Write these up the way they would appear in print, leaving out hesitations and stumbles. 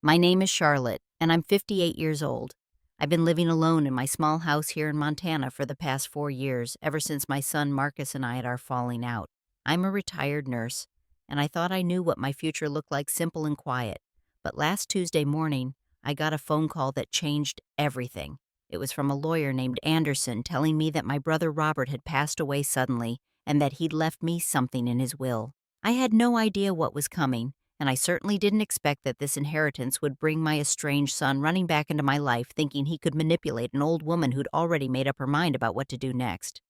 My name is Charlotte, and I'm 58 years old. I've been living alone in my small house here in Montana for the past 4 years, ever since my son Marcus and I had our falling out. I'm a retired nurse, and I thought I knew what my future looked like, simple and quiet. But last Tuesday morning, I got a phone call that changed everything. It was from a lawyer named Anderson telling me that my brother Robert had passed away suddenly and that he'd left me something in his will. I had no idea what was coming, and I certainly didn't expect that this inheritance would bring my estranged son running back into my life thinking he could manipulate an old woman who'd already made up her mind about what to do next.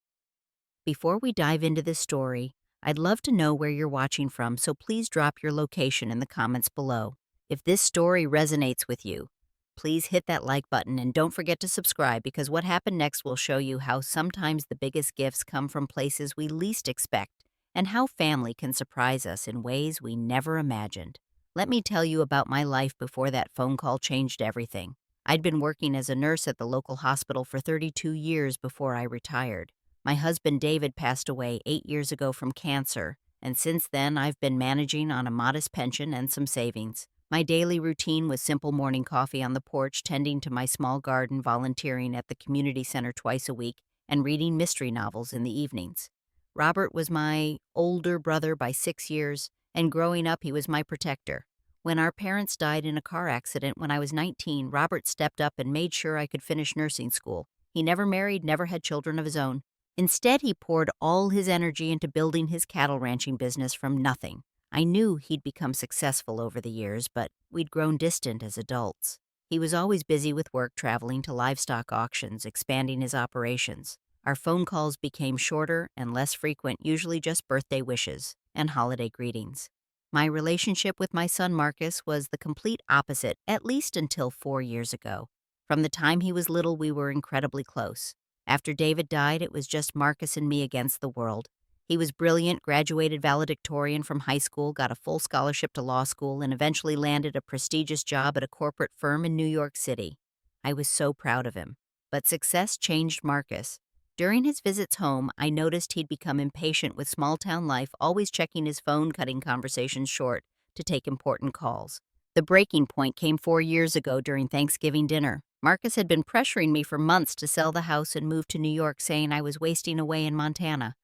Before we dive into this story, I'd love to know where you're watching from, so please drop your location in the comments below. If this story resonates with you, please hit that like button and don't forget to subscribe, because what happened next will show you how sometimes the biggest gifts come from places we least expect and how family can surprise us in ways we never imagined. Let me tell you about my life before that phone call changed everything. I'd been working as a nurse at the local hospital for 32 years before I retired. My husband David passed away 8 years ago from cancer, and since then I've been managing on a modest pension and some savings. My daily routine was simple morning coffee on the porch, tending to my small garden, volunteering at the community center twice a week, and reading mystery novels in the evenings. Robert was my older brother by 6 years, and growing up he was my protector. When our parents died in a car accident when I was 19, Robert stepped up and made sure I could finish nursing school. He never married, never had children of his own. Instead, he poured all his energy into building his cattle ranching business from nothing. I knew he'd become successful over the years, but we'd grown distant as adults. He was always busy with work, traveling to livestock auctions, expanding his operations. Our phone calls became shorter and less frequent, usually just birthday wishes and holiday greetings. My relationship with my son Marcus was the complete opposite, at least until 4 years ago. From the time he was little, we were incredibly close. After David died, it was just Marcus and me against the world. He was brilliant, graduated valedictorian from high school, got a full scholarship to law school, and eventually landed a prestigious job at a corporate firm in New York City. I was so proud of him. But success changed Marcus. During his visits home, I noticed he'd become impatient with small-town life, always checking his phone, cutting conversations short to take important calls. The breaking point came 4 years ago during Thanksgiving dinner. Marcus had been pressuring me for months to sell the house and move to New York, saying I was wasting away in Montana.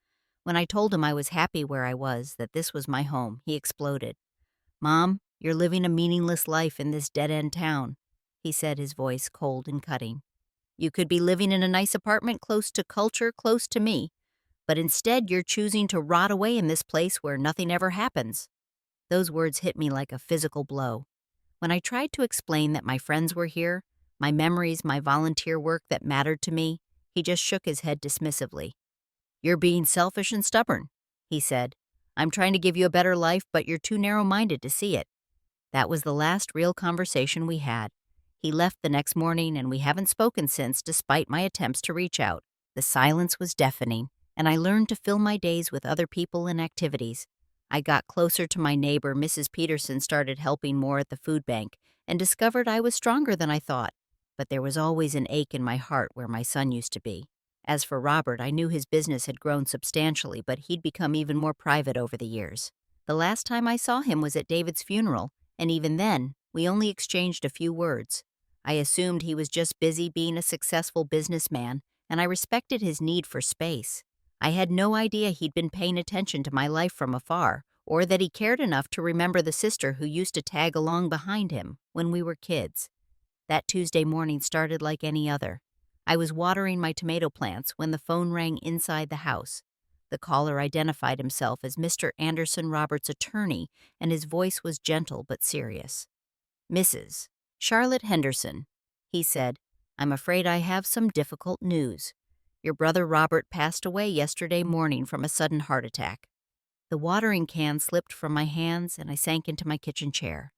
When I told him I was happy where I was, that this was my home, he exploded. "Mom, you're living a meaningless life in this dead-end town," he said, his voice cold and cutting. "You could be living in a nice apartment close to culture, close to me, but instead you're choosing to rot away in this place where nothing ever happens." Those words hit me like a physical blow. When I tried to explain that my friends were here, my memories, my volunteer work that mattered to me, he just shook his head dismissively. "You're being selfish and stubborn," he said. "I'm trying to give you a better life, but you're too narrow-minded to see it." That was the last real conversation we had. He left the next morning, and we haven't spoken since, despite my attempts to reach out. The silence was deafening, and I learned to fill my days with other people and activities. I got closer to my neighbor, Mrs. Peterson, started helping more at the food bank, and discovered I was stronger than I thought. But there was always an ache in my heart where my son used to be. As for Robert, I knew his business had grown substantially, but he'd become even more private over the years. The last time I saw him was at David's funeral, and even then, we only exchanged a few words. I assumed he was just busy being a successful businessman, and I respected his need for space. I had no idea he'd been paying attention to my life from afar, or that he cared enough to remember the sister who used to tag along behind him when we were kids. That Tuesday morning started like any other. I was watering my tomato plants when the phone rang inside the house. The caller identified himself as Mr. Anderson, Robert's attorney, and his voice was gentle but serious. "Mrs. Charlotte Henderson," he said, "I'm afraid I have some difficult news. Your brother Robert passed away yesterday morning from a sudden heart attack." The watering can slipped from my hands, and I sank into my kitchen chair.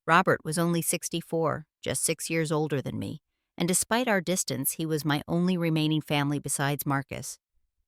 Robert was only 64, just 6 years older than me, and despite our distance, he was my only remaining family besides Marcus.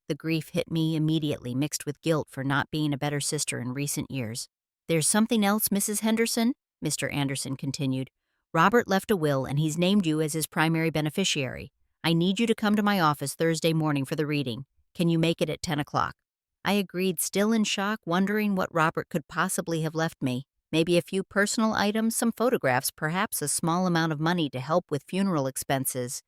The grief hit me immediately, mixed with guilt for not being a better sister in recent years. "There's something else, Mrs. Henderson," Mr. Anderson continued. "Robert left a will, and he's named you as his primary beneficiary. I need you to come to my office Thursday morning for the reading. Can you make it at 10 o'clock? I agreed, still in shock, wondering what Robert could possibly have left me. Maybe a few personal items, some photographs, perhaps a small amount of money to help with funeral expenses.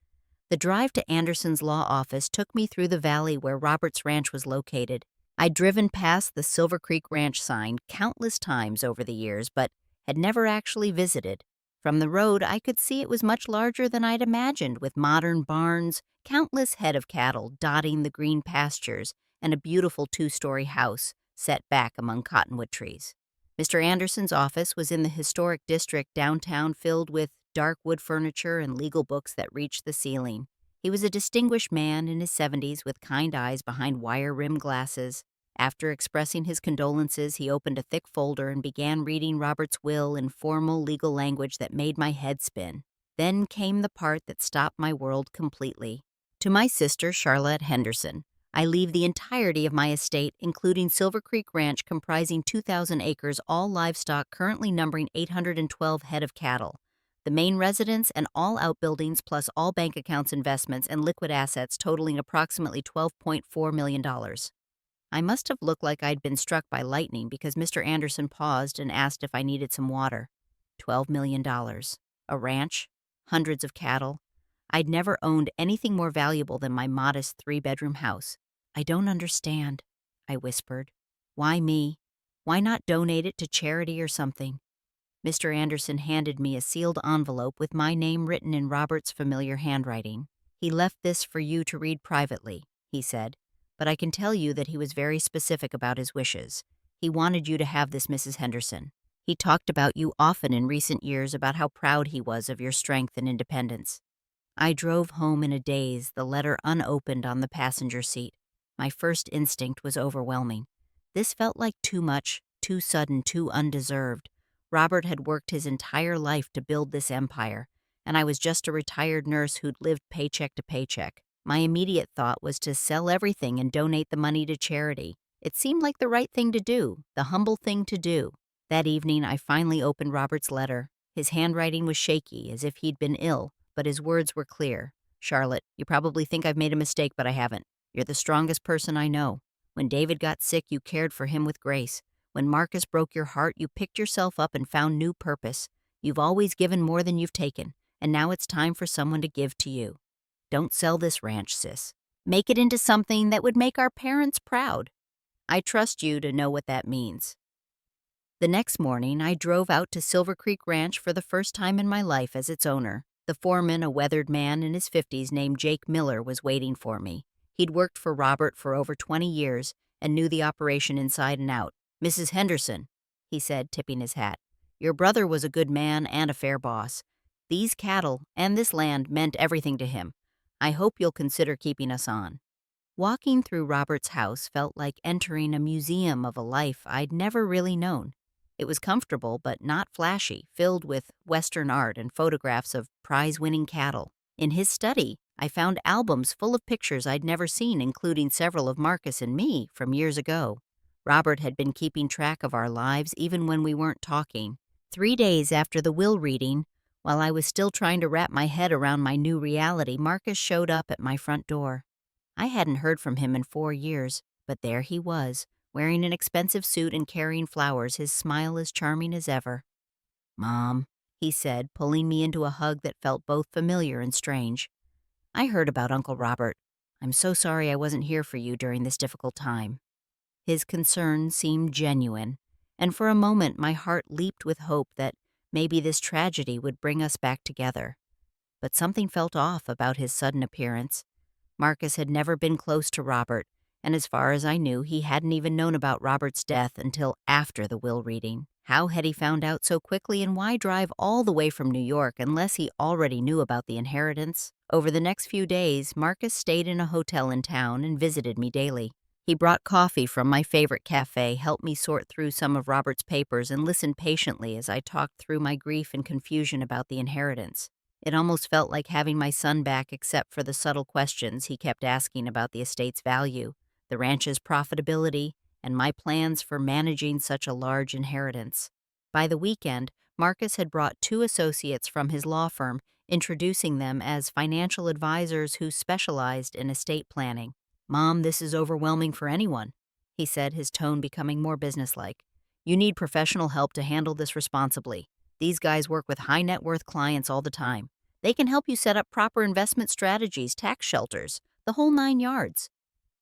The drive to Anderson's law office took me through the valley where Robert's ranch was located. I'd driven past the Silver Creek Ranch sign countless times over the years, but had never actually visited. From the road, I could see it was much larger than I'd imagined, with modern barns, countless head of cattle dotting the green pastures, and a beautiful two-story house set back among cottonwood trees. Mr. Anderson's office was in the historic district downtown, filled with dark wood furniture and legal books that reached the ceiling. He was a distinguished man in his 70s with kind eyes behind wire-rimmed glasses. After expressing his condolences, he opened a thick folder and began reading Robert's will in formal legal language that made my head spin. Then came the part that stopped my world completely. To my sister, Charlotte Henderson, I leave the entirety of my estate, including Silver Creek Ranch comprising 2,000 acres, all livestock currently numbering 812 head of cattle, the main residence and all outbuildings plus all bank accounts, investments, and liquid assets totaling approximately $12.4 million. I must have looked like I'd been struck by lightning because Mr. Anderson paused and asked if I needed some water. $12 million. A ranch. Hundreds of cattle. I'd never owned anything more valuable than my modest three-bedroom house. I don't understand, I whispered. Why me? Why not donate it to charity or something? Mr. Anderson handed me a sealed envelope with my name written in Robert's familiar handwriting. He left this for you to read privately, he said, but I can tell you that he was very specific about his wishes. He wanted you to have this, Mrs. Henderson. He talked about you often in recent years, about how proud he was of your strength and independence. I drove home in a daze, the letter unopened on the passenger seat. My first instinct was overwhelming. This felt like too much, too sudden, too undeserved. Robert had worked his entire life to build this empire, and I was just a retired nurse who'd lived paycheck to paycheck. My immediate thought was to sell everything and donate the money to charity. It seemed like the right thing to do, the humble thing to do. That evening, I finally opened Robert's letter. His handwriting was shaky, as if he'd been ill, but his words were clear. Charlotte, you probably think I've made a mistake, but I haven't. You're the strongest person I know. When David got sick, you cared for him with grace. When Marcus broke your heart, you picked yourself up and found new purpose. You've always given more than you've taken, and now it's time for someone to give to you. Don't sell this ranch, sis. Make it into something that would make our parents proud. I trust you to know what that means. The next morning, I drove out to Silver Creek Ranch for the first time in my life as its owner. The foreman, a weathered man in his 50s named Jake Miller, was waiting for me. He'd worked for Robert for over 20 years and knew the operation inside and out. Mrs. Henderson, he said, tipping his hat, your brother was a good man and a fair boss. These cattle and this land meant everything to him. I hope you'll consider keeping us on. Walking through Robert's house felt like entering a museum of a life I'd never really known. It was comfortable but not flashy, filled with Western art and photographs of prize-winning cattle. In his study, I found albums full of pictures I'd never seen, including several of Marcus and me from years ago. Robert had been keeping track of our lives even when we weren't talking. 3 days after the will reading, while I was still trying to wrap my head around my new reality, Marcus showed up at my front door. I hadn't heard from him in 4 years, but there he was, wearing an expensive suit and carrying flowers, his smile as charming as ever. Mom, he said, pulling me into a hug that felt both familiar and strange. I heard about Uncle Robert. I'm so sorry I wasn't here for you during this difficult time. His concern seemed genuine, and for a moment my heart leaped with hope that maybe this tragedy would bring us back together. But something felt off about his sudden appearance. Marcus had never been close to Robert, and as far as I knew, he hadn't even known about Robert's death until after the will reading. How had he found out so quickly, and why drive all the way from New York unless he already knew about the inheritance? Over the next few days, Marcus stayed in a hotel in town and visited me daily. He brought coffee from my favorite cafe, helped me sort through some of Robert's papers, and listened patiently as I talked through my grief and confusion about the inheritance. It almost felt like having my son back, except for the subtle questions he kept asking about the estate's value, the ranch's profitability, and my plans for managing such a large inheritance. By the weekend, Marcus had brought 2 associates from his law firm, introducing them as financial advisors who specialized in estate planning. Mom, this is overwhelming for anyone, he said, his tone becoming more businesslike. You need professional help to handle this responsibly. These guys work with high net worth clients all the time. They can help you set up proper investment strategies, tax shelters, the whole 9 yards.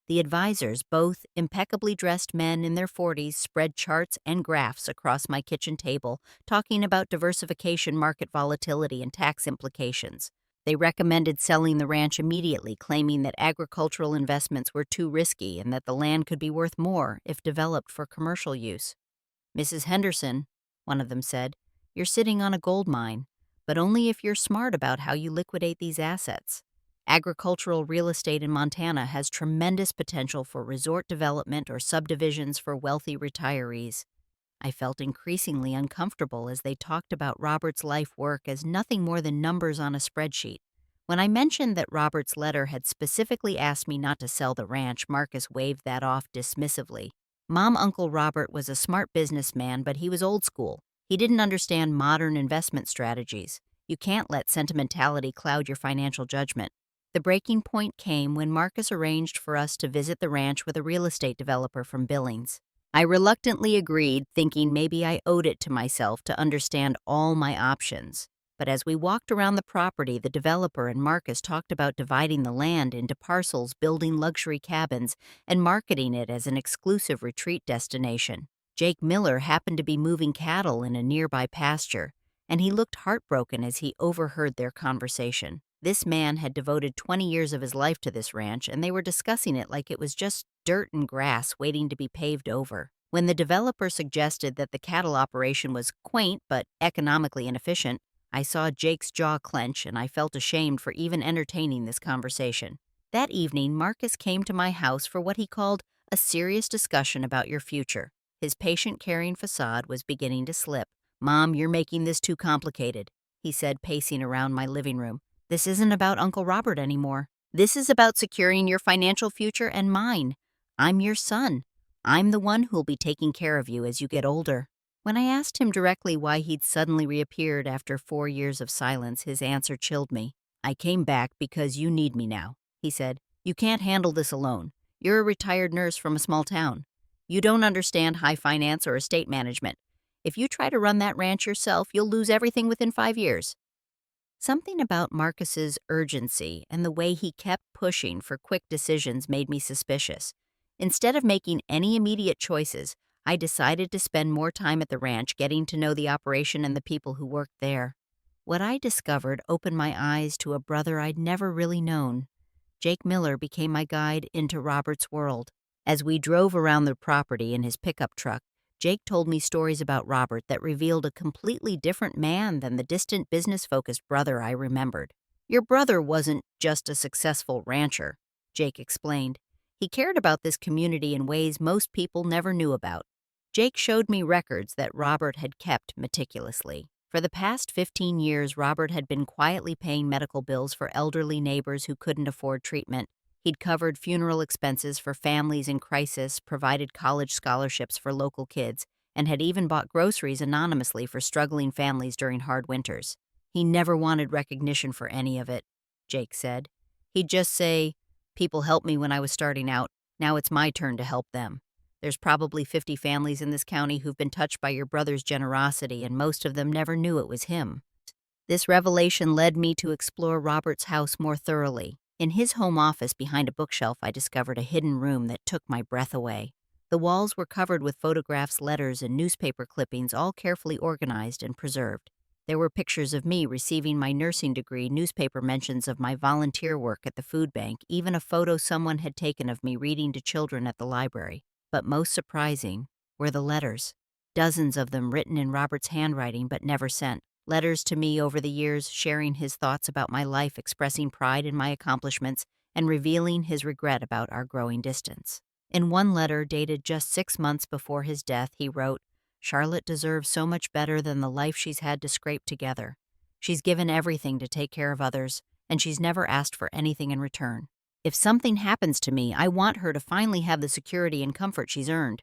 The advisors, both impeccably dressed men in their 40s, spread charts and graphs across my kitchen table, talking about diversification, market volatility, and tax implications. They recommended selling the ranch immediately, claiming that agricultural investments were too risky and that the land could be worth more if developed for commercial use. "Mrs. Henderson," one of them said, "you're sitting on a gold mine, but only if you're smart about how you liquidate these assets. Agricultural real estate in Montana has tremendous potential for resort development or subdivisions for wealthy retirees." I felt increasingly uncomfortable as they talked about Robert's life work as nothing more than numbers on a spreadsheet. When I mentioned that Robert's letter had specifically asked me not to sell the ranch, Marcus waved that off dismissively. Uncle Robert was a smart businessman, but he was old school. He didn't understand modern investment strategies. You can't let sentimentality cloud your financial judgment. The breaking point came when Marcus arranged for us to visit the ranch with a real estate developer from Billings. I reluctantly agreed, thinking maybe I owed it to myself to understand all my options. But as we walked around the property, the developer and Marcus talked about dividing the land into parcels, building luxury cabins, and marketing it as an exclusive retreat destination. Jake Miller happened to be moving cattle in a nearby pasture, and he looked heartbroken as he overheard their conversation. This man had devoted 20 years of his life to this ranch, and they were discussing it like it was just dirt and grass waiting to be paved over. When the developer suggested that the cattle operation was quaint but economically inefficient, I saw Jake's jaw clench, and I felt ashamed for even entertaining this conversation. That evening, Marcus came to my house for what he called a serious discussion about your future. His patient, caring facade was beginning to slip. "Mom, you're making this too complicated," he said, pacing around my living room. "This isn't about Uncle Robert anymore. This is about securing your financial future and mine. I'm your son. I'm the one who'll be taking care of you as you get older." When I asked him directly why he'd suddenly reappeared after 4 years of silence, his answer chilled me. "I came back because you need me now," he said. "You can't handle this alone. You're a retired nurse from a small town. You don't understand high finance or estate management. If you try to run that ranch yourself, you'll lose everything within 5 years. Something about Marcus's urgency and the way he kept pushing for quick decisions made me suspicious. Instead of making any immediate choices, I decided to spend more time at the ranch getting to know the operation and the people who worked there. What I discovered opened my eyes to a brother I'd never really known. Jake Miller became my guide into Robert's world. As we drove around the property in his pickup truck, Jake told me stories about Robert that revealed a completely different man than the distant business-focused brother I remembered. "Your brother wasn't just a successful rancher," Jake explained. "He cared about this community in ways most people never knew about." Jake showed me records that Robert had kept meticulously. For the past 15 years, Robert had been quietly paying medical bills for elderly neighbors who couldn't afford treatment. He'd covered funeral expenses for families in crisis, provided college scholarships for local kids, and had even bought groceries anonymously for struggling families during hard winters. He never wanted recognition for any of it, Jake said. He'd just say, "People helped me when I was starting out. Now it's my turn to help them. There's probably 50 families in this county who've been touched by your brother's generosity, and most of them never knew it was him." This revelation led me to explore Robert's house more thoroughly. In his home office behind a bookshelf, I discovered a hidden room that took my breath away. The walls were covered with photographs, letters, and newspaper clippings, all carefully organized and preserved. There were pictures of me receiving my nursing degree, newspaper mentions of my volunteer work at the food bank, even a photo someone had taken of me reading to children at the library. But most surprising were the letters. Dozens of them written in Robert's handwriting but never sent. Letters to me over the years, sharing his thoughts about my life, expressing pride in my accomplishments, and revealing his regret about our growing distance. In one letter, dated just 6 months before his death, he wrote, "Charlotte deserves so much better than the life she's had to scrape together. She's given everything to take care of others, and she's never asked for anything in return. If something happens to me, I want her to finally have the security and comfort she's earned."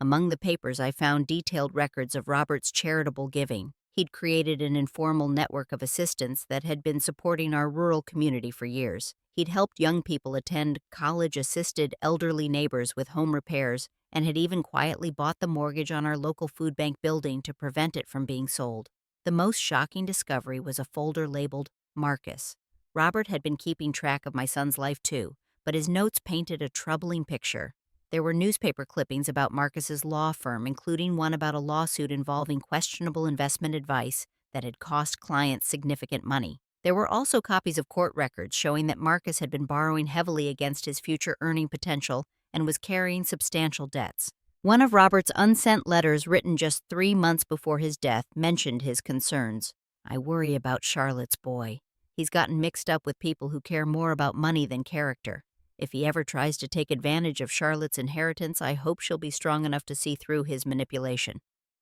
Among the papers, I found detailed records of Robert's charitable giving. He'd created an informal network of assistants that had been supporting our rural community for years. He'd helped young people attend college, assisted elderly neighbors with home repairs, and had even quietly bought the mortgage on our local food bank building to prevent it from being sold. The most shocking discovery was a folder labeled Marcus. Robert had been keeping track of my son's life too, but his notes painted a troubling picture. There were newspaper clippings about Marcus's law firm, including one about a lawsuit involving questionable investment advice that had cost clients significant money. There were also copies of court records showing that Marcus had been borrowing heavily against his future earning potential and was carrying substantial debts. One of Robert's unsent letters, written just 3 months before his death, mentioned his concerns. "I worry about Charlotte's boy. He's gotten mixed up with people who care more about money than character. If he ever tries to take advantage of Charlotte's inheritance, I hope she'll be strong enough to see through his manipulation."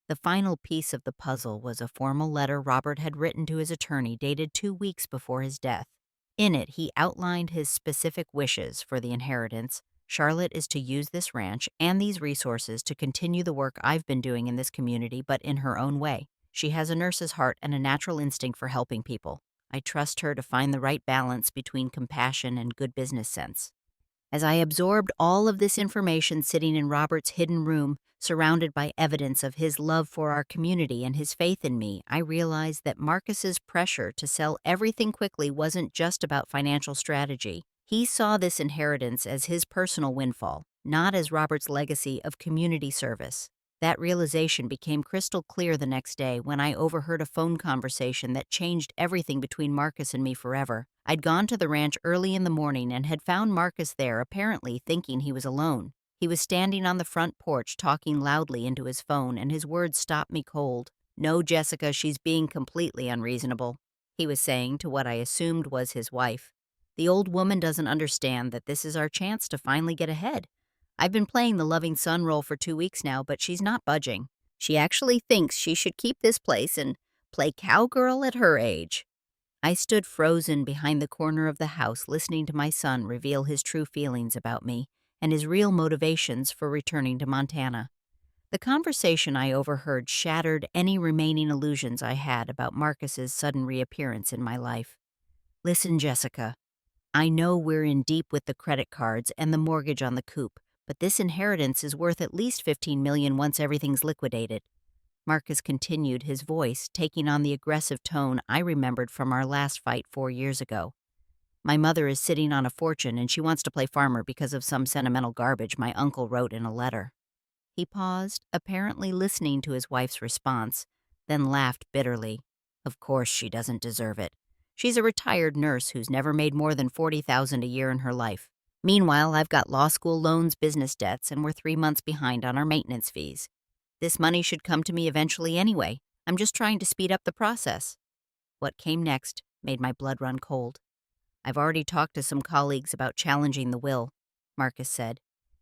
The final piece of the puzzle was a formal letter Robert had written to his attorney dated 2 weeks before his death. In it, he outlined his specific wishes for the inheritance. Charlotte is to use this ranch and these resources to continue the work I've been doing in this community, but in her own way. She has a nurse's heart and a natural instinct for helping people. I trust her to find the right balance between compassion and good business sense. As I absorbed all of this information sitting in Robert's hidden room, surrounded by evidence of his love for our community and his faith in me, I realized that Marcus's pressure to sell everything quickly wasn't just about financial strategy. He saw this inheritance as his personal windfall, not as Robert's legacy of community service. That realization became crystal clear the next day when I overheard a phone conversation that changed everything between Marcus and me forever. I'd gone to the ranch early in the morning and had found Marcus there, apparently thinking he was alone. He was standing on the front porch talking loudly into his phone, and his words stopped me cold. "No, Jessica, she's being completely unreasonable," he was saying to what I assumed was his wife. "The old woman doesn't understand that this is our chance to finally get ahead. I've been playing the loving son role for 2 weeks now, but she's not budging. She actually thinks she should keep this place and play cowgirl at her age." I stood frozen behind the corner of the house, listening to my son reveal his true feelings about me and his real motivations for returning to Montana. The conversation I overheard shattered any remaining illusions I had about Marcus's sudden reappearance in my life. "Listen, Jessica, I know we're in deep with the credit cards and the mortgage on the coop, but this inheritance is worth at least $15 million once everything's liquidated." Marcus continued, his voice taking on the aggressive tone I remembered from our last fight 4 years ago. "My mother is sitting on a fortune and she wants to play farmer because of some sentimental garbage my uncle wrote in a letter." He paused, apparently listening to his wife's response, then laughed bitterly. "Of course she doesn't deserve it. She's a retired nurse who's never made more than $40,000 a year in her life. Meanwhile, I've got law school loans, business debts, and we're 3 months behind on our maintenance fees. This money should come to me eventually anyway. I'm just trying to speed up the process." What came next made my blood run cold. "I've already talked to some colleagues about challenging the will," Marcus said.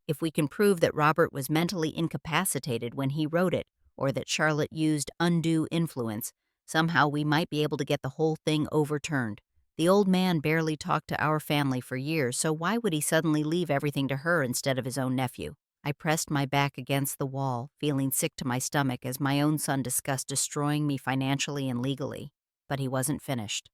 "If we can prove that Robert was mentally incapacitated when he wrote it, or that Charlotte used undue influence, somehow we might be able to get the whole thing overturned. The old man barely talked to our family for years, so why would he suddenly leave everything to her instead of his own nephew?" I pressed my back against the wall, feeling sick to my stomach as my own son discussed destroying me financially and legally. But he wasn't finished.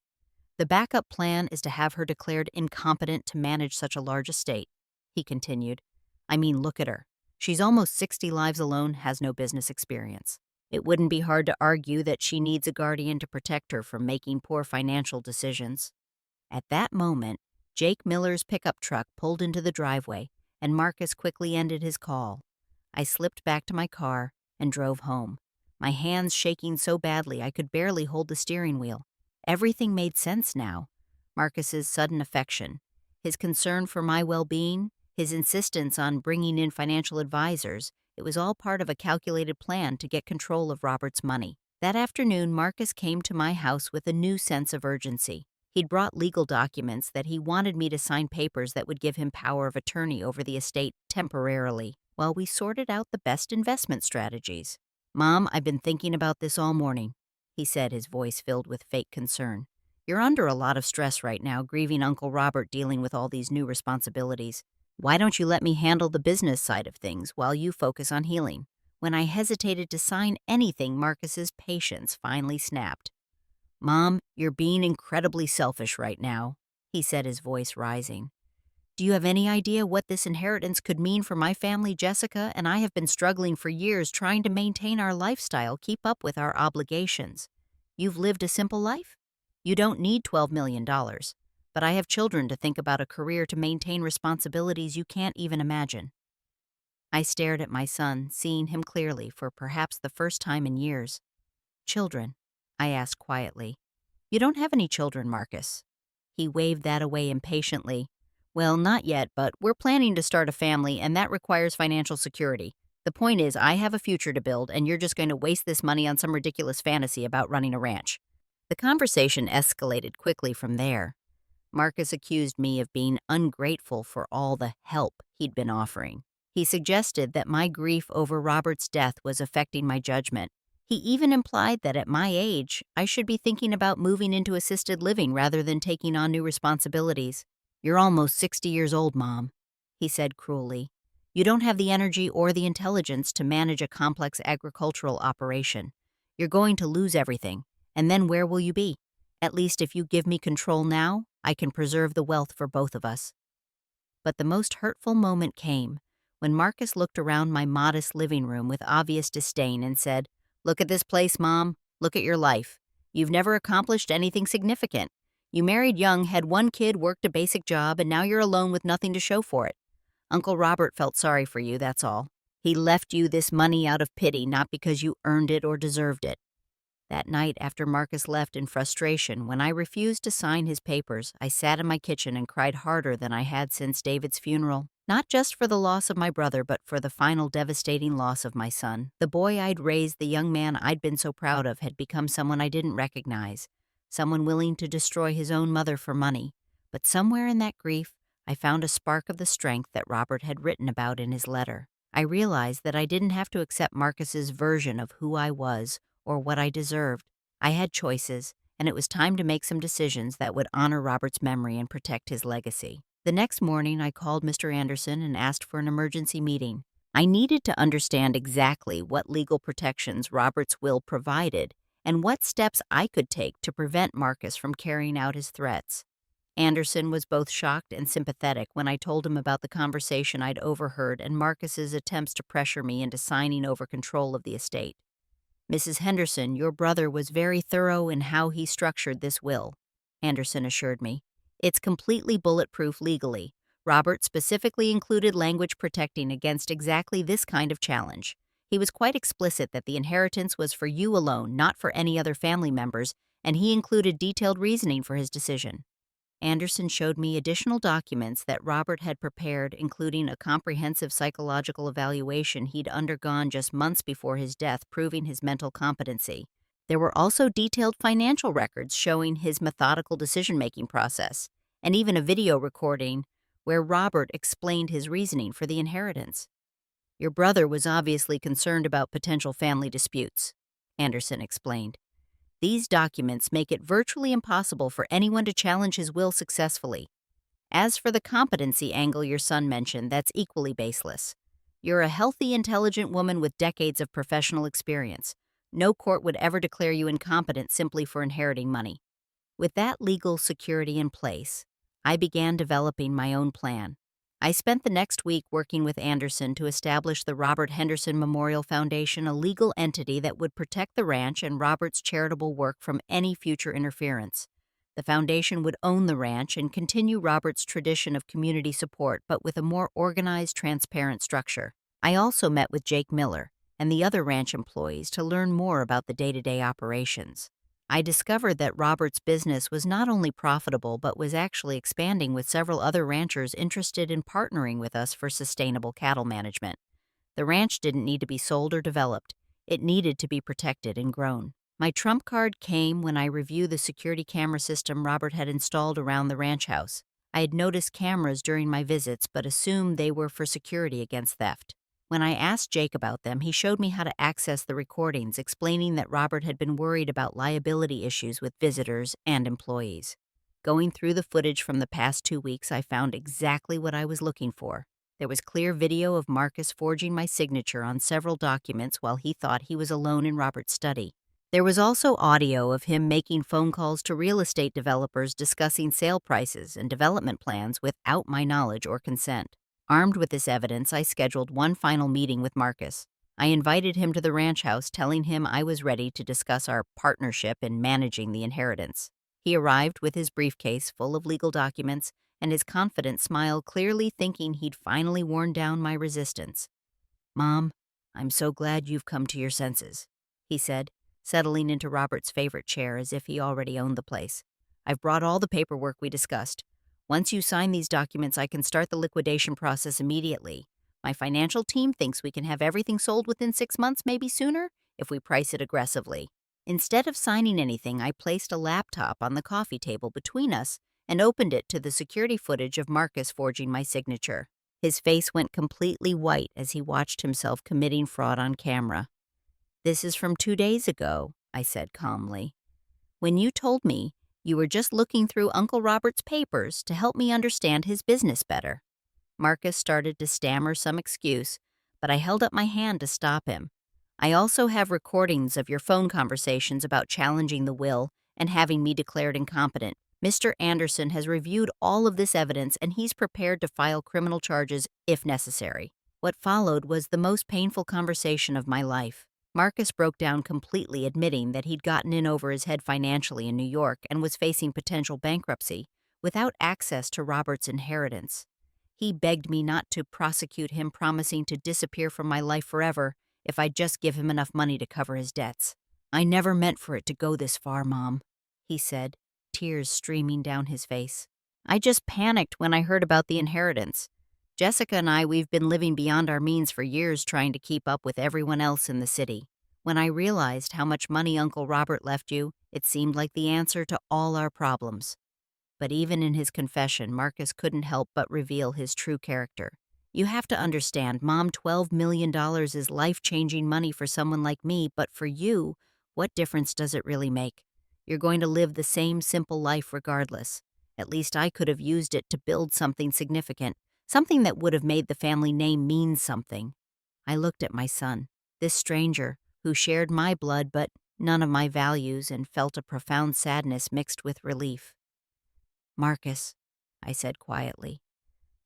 "The backup plan is to have her declared incompetent to manage such a large estate," he continued. "I mean, look at her. She's almost 60 lives alone, has no business experience. It wouldn't be hard to argue that she needs a guardian to protect her from making poor financial decisions." At that moment, Jake Miller's pickup truck pulled into the driveway, and Marcus quickly ended his call. I slipped back to my car and drove home, my hands shaking so badly I could barely hold the steering wheel. Everything made sense now. Marcus's sudden affection, his concern for my well-being, his insistence on bringing in financial advisors, it was all part of a calculated plan to get control of Robert's money. That afternoon, Marcus came to my house with a new sense of urgency. He'd brought legal documents that he wanted me to sign, papers that would give him power of attorney over the estate temporarily, while we sorted out the best investment strategies. "Mom, I've been thinking about this all morning," he said, his voice filled with fake concern. "You're under a lot of stress right now, grieving Uncle Robert, dealing with all these new responsibilities. Why don't you let me handle the business side of things while you focus on healing?" When I hesitated to sign anything, Marcus's patience finally snapped. "Mom, you're being incredibly selfish right now," he said, his voice rising. Do you have any idea what this inheritance could mean for my family? Jessica and I have been struggling for years trying to maintain our lifestyle, keep up with our obligations. You've lived a simple life? You don't need $12 million. But I have children to think about, a career to maintain, responsibilities you can't even imagine. I stared at my son, seeing him clearly for perhaps the first time in years. Children? I asked quietly. You don't have any children, Marcus. He waved that away impatiently. Well, not yet, but we're planning to start a family, and that requires financial security. The point is, I have a future to build, and you're just going to waste this money on some ridiculous fantasy about running a ranch. The conversation escalated quickly from there. Marcus accused me of being ungrateful for all the help he'd been offering. He suggested that my grief over Robert's death was affecting my judgment. He even implied that at my age, I should be thinking about moving into assisted living rather than taking on new responsibilities. You're almost 60 years old, Mom, he said cruelly. You don't have the energy or the intelligence to manage a complex agricultural operation. You're going to lose everything, and then where will you be? At least if you give me control now, I can preserve the wealth for both of us. But the most hurtful moment came when Marcus looked around my modest living room with obvious disdain and said, Look at this place, Mom. Look at your life. You've never accomplished anything significant. You married young, had one kid, worked a basic job, and now you're alone with nothing to show for it. Uncle Robert felt sorry for you, that's all. He left you this money out of pity, not because you earned it or deserved it. That night, after Marcus left in frustration, when I refused to sign his papers, I sat in my kitchen and cried harder than I had since David's funeral. Not just for the loss of my brother, but for the final devastating loss of my son. The boy I'd raised, the young man I'd been so proud of, had become someone I didn't recognize, someone willing to destroy his own mother for money. But somewhere in that grief, I found a spark of the strength that Robert had written about in his letter. I realized that I didn't have to accept Marcus's version of who I was or what I deserved. I had choices, and it was time to make some decisions that would honor Robert's memory and protect his legacy. The next morning, I called Mr. Anderson and asked for an emergency meeting. I needed to understand exactly what legal protections Robert's will provided and what steps I could take to prevent Marcus from carrying out his threats. Anderson was both shocked and sympathetic when I told him about the conversation I'd overheard and Marcus's attempts to pressure me into signing over control of the estate. Mrs. Henderson, your brother was very thorough in how he structured this will, Anderson assured me. It's completely bulletproof legally. Robert specifically included language protecting against exactly this kind of challenge. He was quite explicit that the inheritance was for you alone, not for any other family members, and he included detailed reasoning for his decision. Anderson showed me additional documents that Robert had prepared, including a comprehensive psychological evaluation he'd undergone just months before his death, proving his mental competency. There were also detailed financial records showing his methodical decision-making process, and even a video recording where Robert explained his reasoning for the inheritance. Your brother was obviously concerned about potential family disputes, Anderson explained. These documents make it virtually impossible for anyone to challenge his will successfully. As for the competency angle your son mentioned, that's equally baseless. You're a healthy, intelligent woman with decades of professional experience. No court would ever declare you incompetent simply for inheriting money. With that legal security in place, I began developing my own plan. I spent the next week working with Anderson to establish the Robert Henderson Memorial Foundation, a legal entity that would protect the ranch and Robert's charitable work from any future interference. The foundation would own the ranch and continue Robert's tradition of community support, but with a more organized, transparent structure. I also met with Jake Miller and the other ranch employees to learn more about the day-to-day operations. I discovered that Robert's business was not only profitable but was actually expanding, with several other ranchers interested in partnering with us for sustainable cattle management. The ranch didn't need to be sold or developed. It needed to be protected and grown. My trump card came when I reviewed the security camera system Robert had installed around the ranch house. I had noticed cameras during my visits but assumed they were for security against theft. When I asked Jake about them, he showed me how to access the recordings, explaining that Robert had been worried about liability issues with visitors and employees. Going through the footage from the past 2 weeks, I found exactly what I was looking for. There was clear video of Marcus forging my signature on several documents while he thought he was alone in Robert's study. There was also audio of him making phone calls to real estate developers discussing sale prices and development plans without my knowledge or consent. Armed with this evidence, I scheduled one final meeting with Marcus. I invited him to the ranch house, telling him I was ready to discuss our partnership in managing the inheritance. He arrived with his briefcase full of legal documents and his confident smile, clearly thinking he'd finally worn down my resistance. "Mom, I'm so glad you've come to your senses," he said, settling into Robert's favorite chair as if he already owned the place. "I've brought all the paperwork we discussed. Once you sign these documents, I can start the liquidation process immediately. My financial team thinks we can have everything sold within 6 months, maybe sooner, if we price it aggressively." Instead of signing anything, I placed a laptop on the coffee table between us and opened it to the security footage of Marcus forging my signature. His face went completely white as he watched himself committing fraud on camera. "This is from 2 days ago," I said calmly, "when you told me you were just looking through Uncle Robert's papers to help me understand his business better." Marcus started to stammer some excuse, but I held up my hand to stop him. "I also have recordings of your phone conversations about challenging the will and having me declared incompetent. Mr. Anderson has reviewed all of this evidence and he's prepared to file criminal charges if necessary." What followed was the most painful conversation of my life. Marcus broke down completely, admitting that he'd gotten in over his head financially in New York and was facing potential bankruptcy without access to Robert's inheritance. He begged me not to prosecute him, promising to disappear from my life forever if I'd just give him enough money to cover his debts. "I never meant for it to go this far, Mom," he said, tears streaming down his face. "I just panicked when I heard about the inheritance. Jessica and we've been living beyond our means for years, trying to keep up with everyone else in the city. When I realized how much money Uncle Robert left you, it seemed like the answer to all our problems." But even in his confession, Marcus couldn't help but reveal his true character. "You have to understand, Mom, $12 million is life-changing money for someone like me, but for you, what difference does it really make? You're going to live the same simple life regardless. At least I could have used it to build something significant, something that would have made the family name mean something." I looked at my son, this stranger who shared my blood but none of my values, and felt a profound sadness mixed with relief. "Marcus," I said quietly,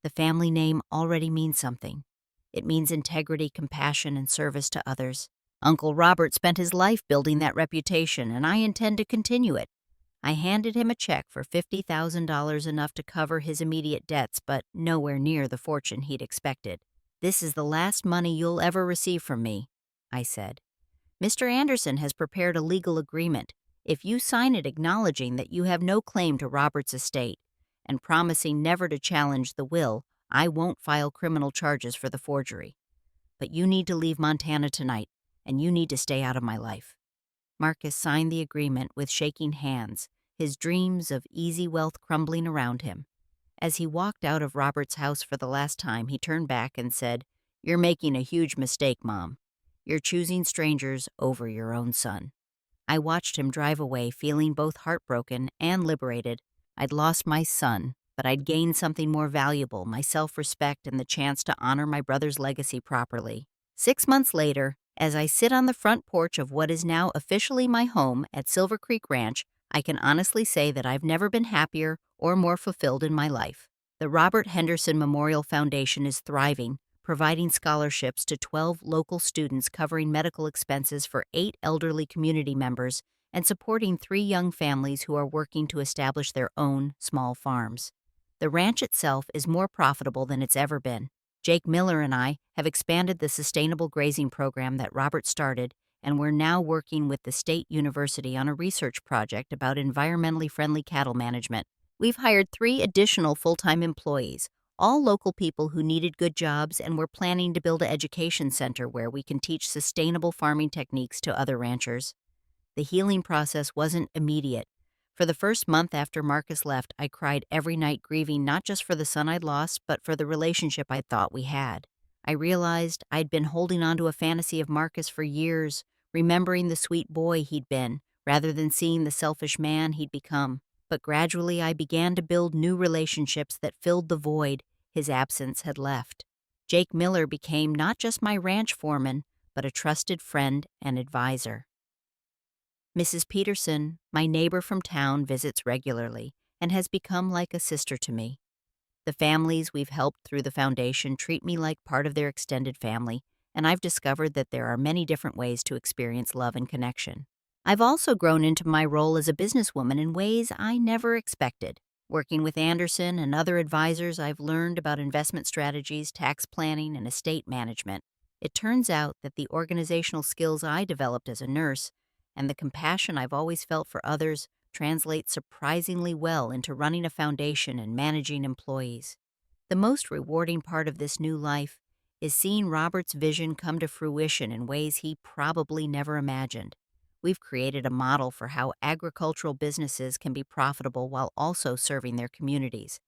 "the family name already means something. It means integrity, compassion, and service to others. Uncle Robert spent his life building that reputation, and I intend to continue it." I handed him a check for $50,000, enough to cover his immediate debts, but nowhere near the fortune he'd expected. "This is the last money you'll ever receive from me," I said. "Mr. Anderson has prepared a legal agreement. If you sign it acknowledging that you have no claim to Robert's estate and promising never to challenge the will, I won't file criminal charges for the forgery. But you need to leave Montana tonight, and you need to stay out of my life." Marcus signed the agreement with shaking hands, his dreams of easy wealth crumbling around him. As he walked out of Robert's house for the last time, he turned back and said, "You're making a huge mistake, Mom. You're choosing strangers over your own son." I watched him drive away, feeling both heartbroken and liberated. I'd lost my son, but I'd gained something more valuable, my self-respect and the chance to honor my brother's legacy properly. 6 months later, as I sit on the front porch of what is now officially my home at Silver Creek Ranch, I can honestly say that I've never been happier or more fulfilled in my life. The Robert Henderson Memorial Foundation is thriving, providing scholarships to 12 local students, covering medical expenses for 8 elderly community members, and supporting 3 young families who are working to establish their own small farms. The ranch itself is more profitable than it's ever been. Jake Miller and I have expanded the sustainable grazing program that Robert started, and we're now working with the state university on a research project about environmentally friendly cattle management. We've hired 3 additional full-time employees, all local people who needed good jobs, and we're planning to build an education center where we can teach sustainable farming techniques to other ranchers. The healing process wasn't immediate. For the first month after Marcus left, I cried every night, grieving not just for the son I'd lost, but for the relationship I thought we had. I realized I'd been holding on to a fantasy of Marcus for years, remembering the sweet boy he'd been, rather than seeing the selfish man he'd become. But gradually I began to build new relationships that filled the void his absence had left. Jake Miller became not just my ranch foreman, but a trusted friend and advisor. Mrs. Peterson, my neighbor from town, visits regularly and has become like a sister to me. The families we've helped through the foundation treat me like part of their extended family, and I've discovered that there are many different ways to experience love and connection. I've also grown into my role as a businesswoman in ways I never expected. Working with Anderson and other advisors, I've learned about investment strategies, tax planning, and estate management. It turns out that the organizational skills I developed as a nurse and the compassion I've always felt for others translate surprisingly well into running a foundation and managing employees. The most rewarding part of this new life is seeing Robert's vision come to fruition in ways he probably never imagined. We've created a model for how agricultural businesses can be profitable while also serving their communities.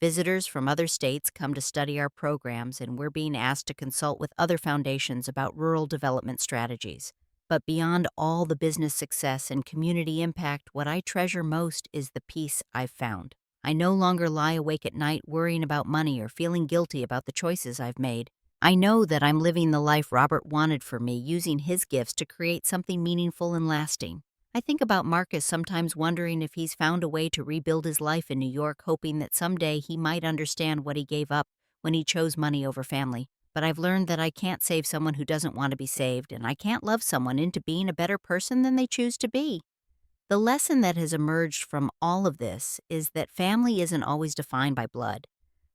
Visitors from other states come to study our programs, and we're being asked to consult with other foundations about rural development strategies. But beyond all the business success and community impact, what I treasure most is the peace I've found. I no longer lie awake at night worrying about money or feeling guilty about the choices I've made. I know that I'm living the life Robert wanted for me, using his gifts to create something meaningful and lasting. I think about Marcus, sometimes wondering if he's found a way to rebuild his life in New York, hoping that someday he might understand what he gave up when he chose money over family. But I've learned that I can't save someone who doesn't want to be saved, and I can't love someone into being a better person than they choose to be. The lesson that has emerged from all of this is that family isn't always defined by blood.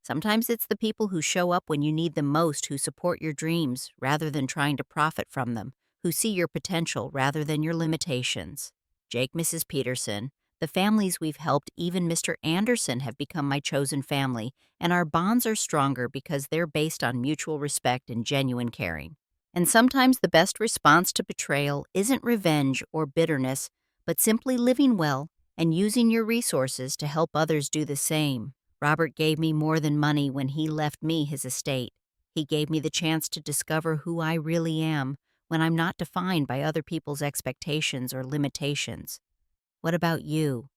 Sometimes it's the people who show up when you need them most, who support your dreams rather than trying to profit from them, who see your potential rather than your limitations. Jake, Mrs. Peterson, the families we've helped, even Mr. Anderson, have become my chosen family, and our bonds are stronger because they're based on mutual respect and genuine caring. And sometimes the best response to betrayal isn't revenge or bitterness, but simply living well and using your resources to help others do the same. Robert gave me more than money when he left me his estate. He gave me the chance to discover who I really am when I'm not defined by other people's expectations or limitations. What about you?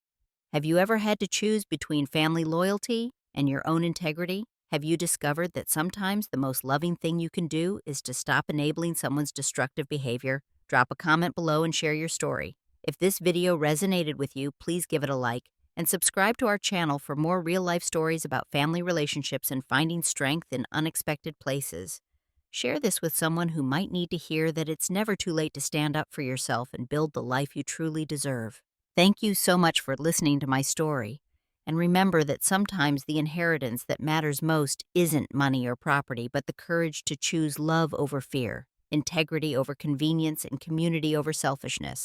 Have you ever had to choose between family loyalty and your own integrity? Have you discovered that sometimes the most loving thing you can do is to stop enabling someone's destructive behavior? Drop a comment below and share your story. If this video resonated with you, please give it a like and subscribe to our channel for more real-life stories about family relationships and finding strength in unexpected places. Share this with someone who might need to hear that it's never too late to stand up for yourself and build the life you truly deserve. Thank you so much for listening to my story. And remember that sometimes the inheritance that matters most isn't money or property, but the courage to choose love over fear, integrity over convenience, and community over selfishness.